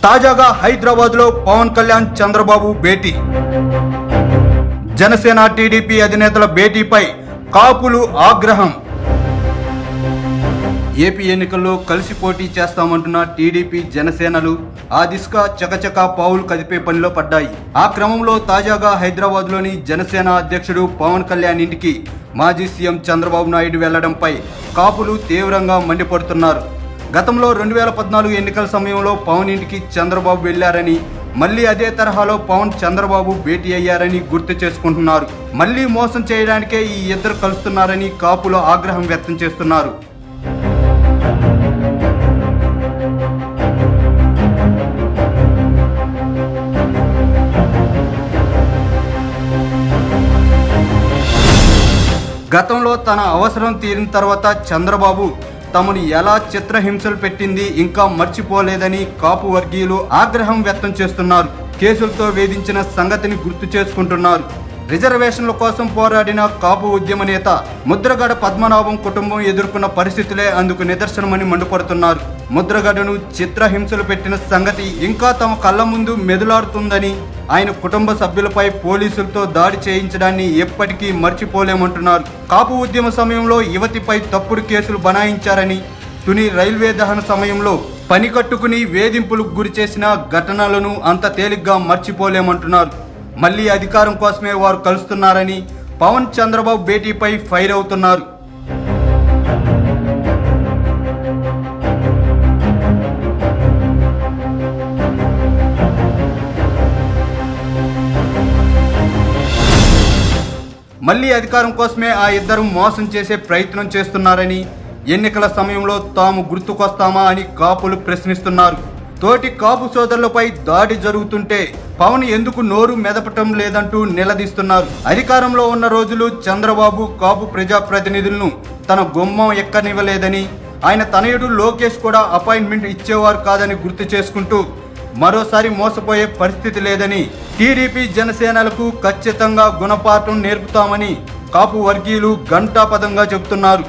తాజాగా హైదరాబాద్లో పవన్ కళ్యాణ్ చంద్రబాబు భేటీ. జనసేన టీడీపీ అధినేతల భేటీపై కాపులు ఆగ్రహం. ఏపీ ఎన్నికల్లో కలిసి పోటీ చేస్తామంటున్న టీడీపీ జనసేనలు ఆ దిశగా చకచకా పావులు కదిపే పనిలో పడ్డాయి. ఆ క్రమంలో తాజాగా హైదరాబాద్లోని జనసేన అధ్యక్షుడు పవన్ కళ్యాణ్ ఇంటికి మాజీ సీఎం చంద్రబాబు నాయుడు వెళ్లడంపై కాపులు తీవ్రంగా మండిపడుతున్నారు. గతంలో 2014 ఎన్నికల సమయంలో పవన్ ఇంటికి చంద్రబాబు వెళ్లారని, మళ్లీ అదే తరహాలో పవన్ చంద్రబాబు భేటీ అయ్యారని గుర్తు చేసుకుంటున్నారు. మళ్లీ మోసం చేయడానికే ఈ ఇద్దరు కలుస్తున్నారని కాపులు ఆగ్రహం వ్యక్తం చేస్తున్నారు. గతంలో తన అవసరం తీరిన తర్వాత చంద్రబాబు తమను ఎలా చిత్రహింసలు పెట్టింది ఇంకా మర్చిపోలేదని కాపు వర్గీయులు ఆగ్రహం వ్యక్తం చేస్తున్నారు. కేసులతో వేధించిన సంగతిని గుర్తు చేసుకుంటున్నారు. రిజర్వేషన్ల కోసం పోరాడిన కాపు ఉద్యమ నేత ముద్రగడ పద్మనాభం కుటుంబం ఎదుర్కొన్న పరిస్థితులే అందుకు నిదర్శనమని మండిపడుతున్నారు. ముద్రగడను చిత్రహింసలు పెట్టిన సంగతి ఇంకా తమ కళ్ళ ముందు మెదులాడుతుందని, ఆయన కుటుంబ సభ్యులపై పోలీసులతో దాడి చేయించడాన్ని ఎప్పటికీ మర్చిపోలేమంటున్నారు. కాపు ఉద్యమ సమయంలో యువతిపై తప్పుడు కేసులు బనాయించారని, తుని రైల్వే దహన సమయంలో పని కట్టుకుని వేధింపులకు గురి చేసిన ఘటనలను అంత తేలిగ్గా మర్చిపోలేమంటున్నారు. మళ్లీ అధికారం కోసమే వారు కలుస్తున్నారని పవన్ చంద్రబాబు భేటీపై ఫైర్ అవుతున్నారు. మళ్లీ అధికారం కోసమే ఆ ఇద్దరు మోసం చేసే ప్రయత్నం చేస్తున్నారని, ఎన్నికల సమయంలో తాము గుర్తుకొస్తామా అని కాపులు ప్రశ్నిస్తున్నారు. తోటి కాపు సోదరులపై దాడి జరుగుతుంటే పవన్ ఎందుకు నోరు మెదపటం లేదంటూ నిలదీస్తున్నారు. అధికారంలో ఉన్న రోజులు చంద్రబాబు కాపు ప్రజాప్రతినిధులను తన గుమ్మం ఎక్కనివ్వలేదని, ఆయన తనయుడు లోకేష్ కూడా అపాయింట్మెంట్ ఇచ్చేవారు కాదని గుర్తు చేసుకుంటూ మరోసారి మోసపోయే పరిస్థితి లేదని, టీడీపీ జనసేనలకు ఖచ్చితంగా గుణపాఠం నేర్పుతామని కాపు వర్గీయులు ఘంటాపథంగా చెబుతున్నారు.